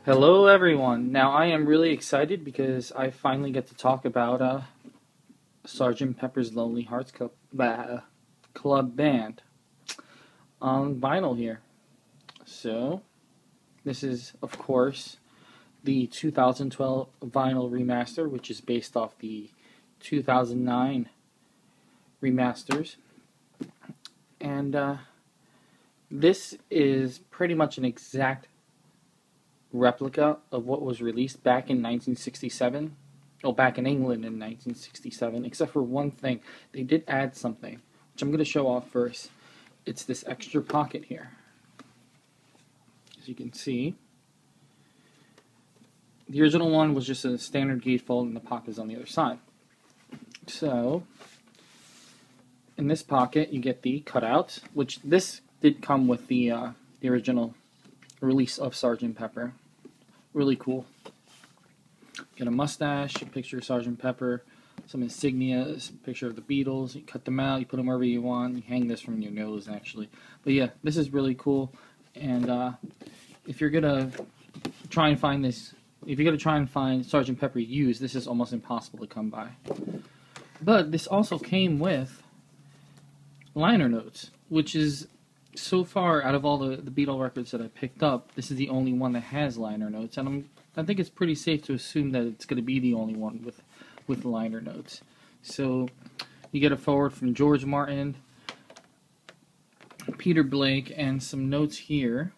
Hello everyone. Now I am really excited because I finally get to talk about Sgt. Pepper's Lonely Hearts Club Band on vinyl here. So this is of course the 2012 vinyl remaster, which is based off the 2009 remasters, and this is pretty much an exact replica of what was released back in 1967. Oh, back in England in 1967, except for one thing. They did add something, which I'm going to show off first. It's this extra pocket here. As you can see, the original one was just a standard gatefold and the pocket is on the other side. So, in this pocket, you get the cutouts, which this did come with the original release of Sgt. Pepper. Really cool. Get a mustache, a picture of Sgt. Pepper, some insignias, a picture of the Beatles. You cut them out, you put them wherever you want. You hang this from your nose, actually. But yeah, this is really cool. And if you're gonna try and find this, if you're gonna try and find Sgt. Pepper used, this is almost impossible to come by. But this also came with liner notes, which is, so far, out of all the Beatle records that I picked up, this is the only one that has liner notes, and I think it's pretty safe to assume that it's going to be the only one with liner notes. So you get a forward from George Martin, Peter Blake, and some notes here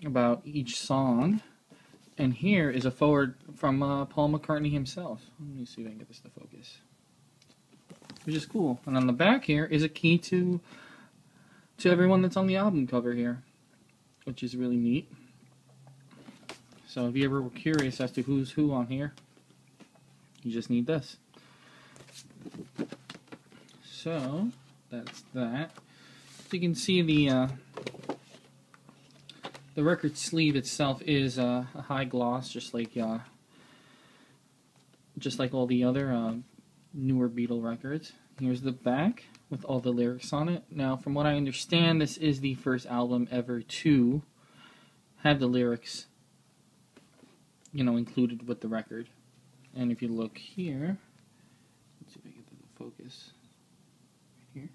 about each song. And here is a forward from Paul McCartney himself. Let me see if I can get this to focus. Which is cool. And on the back here is a key to everyone that's on the album cover here, which is really neat. So if you ever were curious as to who's who on here, you just need this. So that's that. So you can see the record sleeve itself is a high gloss, just like all the other newer Beatle records. Here's the back with all the lyrics on it. Now, from what I understand, this is the first album ever to have the lyrics, included with the record. And if you look here, let's see if I get the focus right here.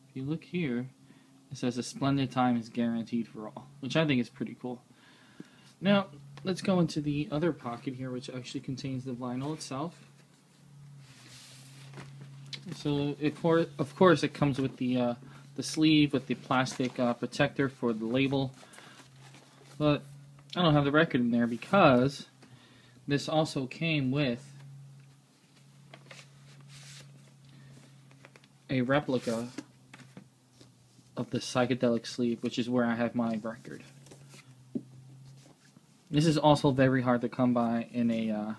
If you look here, it says a splendid time is guaranteed for all, which I think is pretty cool. Now, let's go into the other pocket here, which actually contains the vinyl itself. So, of course, it comes with the sleeve with the plastic protector for the label. But I don't have the record in there because this also came with a replica of the psychedelic sleeve, which is where I have my record. This is also very hard to come by in a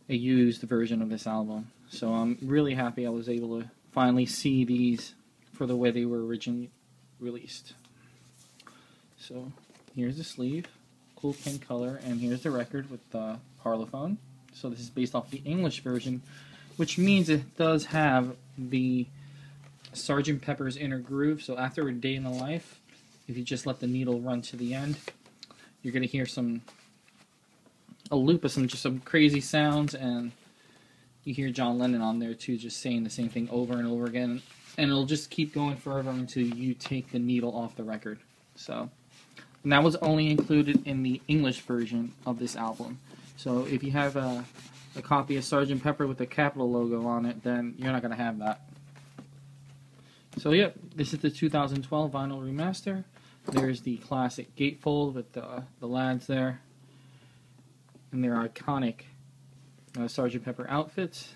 used version of this album. So I'm really happy I was able to finally see these for the way they were originally released. So here's the sleeve, cool pink color, and here's the record with the parlophone. So this is based off the English version, which means it does have the Sgt. Pepper's Inner Groove. So after a day in the life, if you just let the needle run to the end, you're going to hear a loop of some crazy sounds, and you hear John Lennon on there too, just saying the same thing over and over again, and it'll just keep going forever until you take the needle off the record. So, and that was only included in the English version of this album. So if you have a copy of Sgt. Pepper with the Capitol logo on it, then you're not going to have that. So yeah, this is the 2012 vinyl remaster. There's the classic gatefold with the lads there, and their iconic Sgt. Pepper outfits.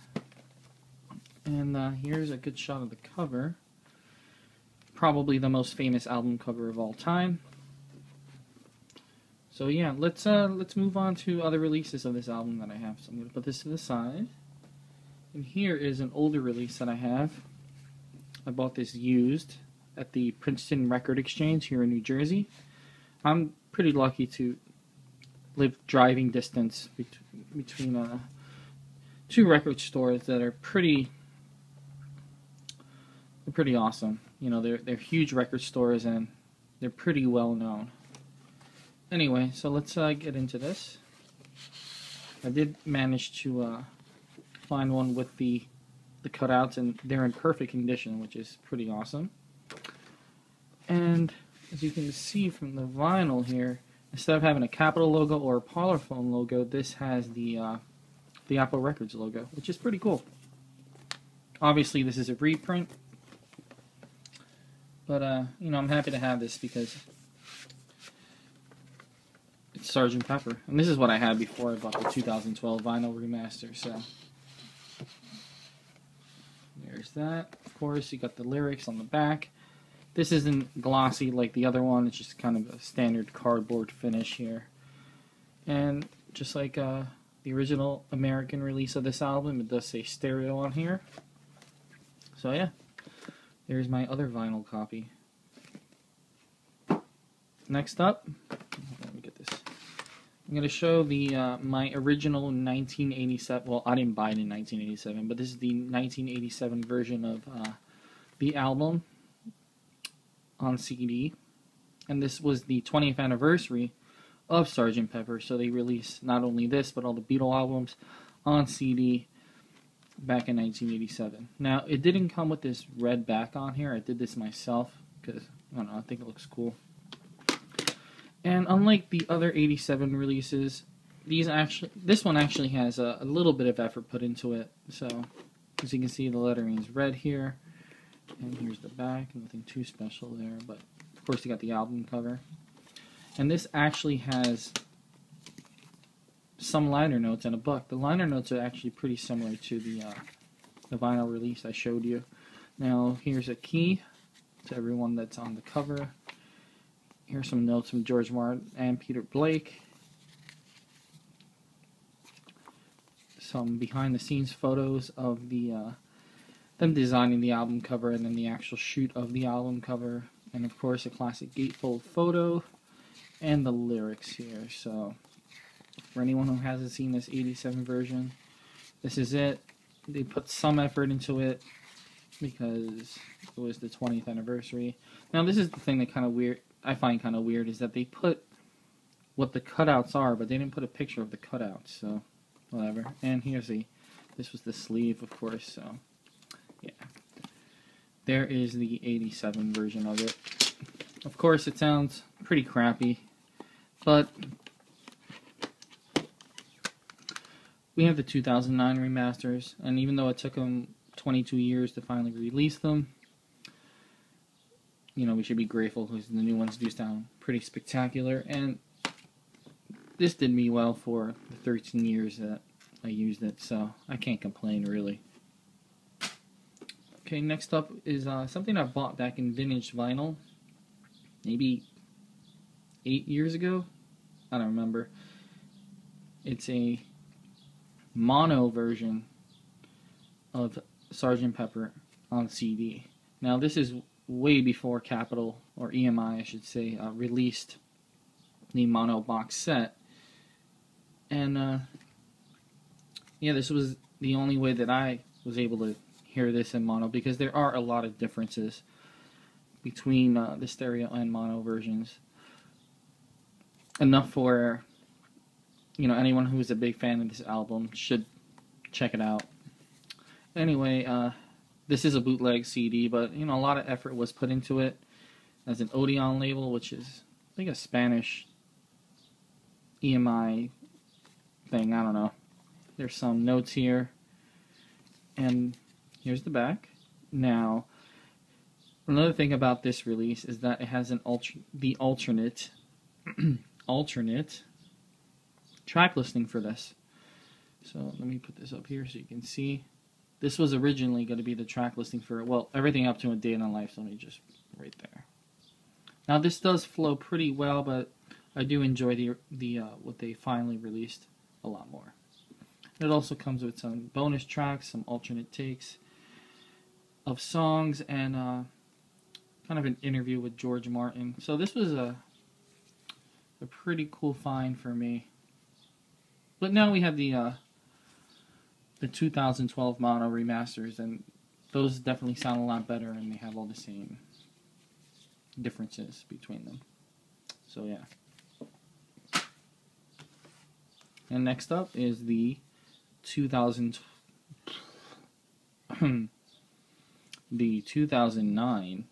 And here's a good shot of the cover. Probably the most famous album cover of all time. So yeah, let's move on to other releases of this album that I have. So I'm going to put this to the side. And here is an older release that I have. I bought this used at the Princeton Record Exchange here in New Jersey. I'm pretty lucky to live driving distance between two record stores that are pretty awesome. They're huge record stores, and they're pretty well known. Anyway, so let's get into this. I did manage to find one with the cutouts, and they're in perfect condition, which is pretty awesome. And as you can see from the vinyl here, instead of having a Capitol logo or a Parlophone logo, this has the Apple Records logo, which is pretty cool. Obviously, this is a reprint, but you know, I'm happy to have this because it's Sgt. Pepper, and this is what I had before I bought the 2012 vinyl remaster. So there's that. Of course, you got the lyrics on the back. This isn't glossy like the other one. It's just kind of a standard cardboard finish here, and just like the original American release of this album, it does say stereo on here. So yeah, there's my other vinyl copy. Next up, let me get this. I'm going to show the my original 1987. Well, I didn't buy it in 1987, but this is the 1987 version of the album on CD, and this was the 20th anniversary of Sgt. Pepper. So they released not only this, but all the Beatles albums on CD. Back in 1987. Now, it didn't come with this red back on here. I did this myself because, I don't know, I think it looks cool. And unlike the other 87 releases, this one actually has a little bit of effort put into it. So, as you can see, the lettering is red here. And here's the back. Nothing too special there. But, of course, you got the album cover. And this actually has some liner notes and a book. The liner notes are actually pretty similar to the vinyl release I showed you. Now, here's a key to everyone that's on the cover. Here's some notes from George Martin and Peter Blake. Some behind-the-scenes photos of them designing the album cover, and then the actual shoot of the album cover. And, of course, a classic gatefold photo and the lyrics here. So, for anyone who hasn't seen this 87 version, this is it. They put some effort into it because it was the 20th anniversary. Now, this is the thing that I find kind of weird, is that they put what the cutouts are, but they didn't put a picture of the cutouts, so whatever. And here's this was the sleeve, of course, so yeah. There is the 87 version of it. Of course, it sounds pretty crappy, but we have the 2009 remasters, and even though it took them 22 years to finally release them, you know, we should be grateful because the new ones do sound pretty spectacular, and this did me well for the 13 years that I used it, so I can't complain, really. Okay, next up is something I bought back in vintage vinyl, maybe 8 years ago? I don't remember. It's a mono version of Sgt. Pepper on CD. Now, this is way before Capitol, or EMI I should say, released the mono box set. And yeah, this was the only way that I was able to hear this in mono, because there are a lot of differences between the stereo and mono versions. Enough for, you know, anyone who is a big fan of this album should check it out. Anyway, this is a bootleg CD, but, you know, a lot of effort was put into it as an Odeon label, which is, I think, a Spanish EMI thing. I don't know. There's some notes here, and here's the back. Now, another thing about this release is that it has an alternate track listing for this. So let me put this up here so you can see. This was originally going to be the track listing for, well, everything up to A Day in the Life. So let me just right there. Now, this does flow pretty well, but I do enjoy the what they finally released a lot more. It also comes with some bonus tracks, some alternate takes of songs, and kind of an interview with George Martin. So this was a pretty cool find for me. But now we have the 2012 mono remasters, and those definitely sound a lot better, and they have all the same differences between them. So yeah. And next up is the 2009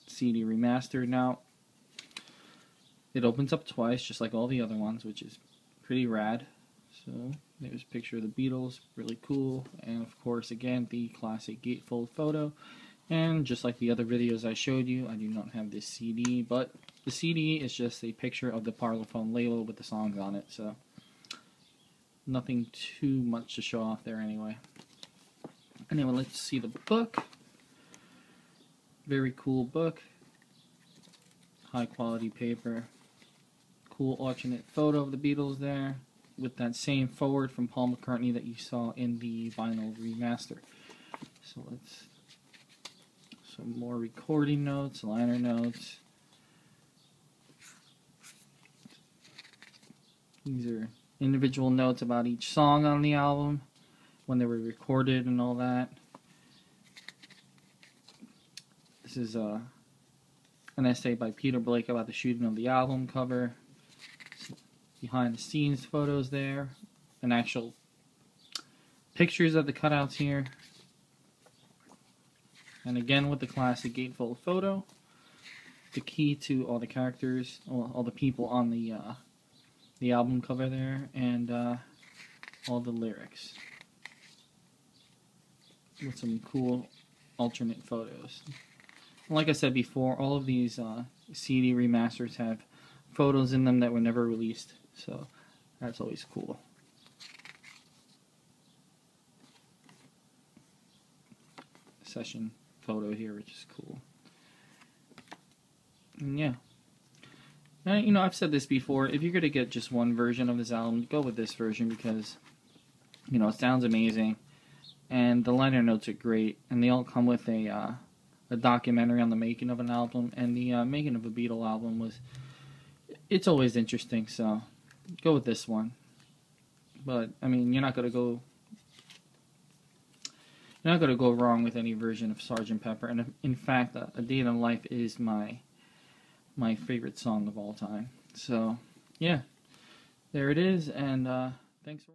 CD remaster. Now, it opens up twice, just like all the other ones, which is pretty rad. So there's a picture of the Beatles, really cool, and of course, again, the classic gatefold photo. And just like the other videos I showed you, I do not have this CD, but the CD is just a picture of the Parlophone label with the songs on it, so nothing too much to show off there anyway. Anyway, let's see the book. Very cool book. High quality paper. Cool alternate photo of the Beatles there, with that same forward from Paul McCartney that you saw in the vinyl remaster. So let's... some more recording notes, liner notes. These are individual notes about each song on the album, when they were recorded and all that. This is an essay by Peter Blake about the shooting of the album cover. Behind the scenes photos there. And actual pictures of the cutouts here. And again with the classic gatefold photo. The key to all the characters, all the people on the album cover there, and all the lyrics. With some cool alternate photos. Like I said before, all of these CD remasters have photos in them that were never released, so that's always cool. Session photo here, which is cool. And yeah. You know, I've said this before, if you're going to get just one version of this album, go with this version because, you know, it sounds amazing, and the liner notes are great, and they all come with a documentary on the making of an album, and the making of a Beatle album it's always interesting, so go with this one. But, I mean, you're not going to go wrong with any version of Sgt. Pepper, and in fact, A Day in the Life is my favorite song of all time. So, yeah, there it is, and thanks for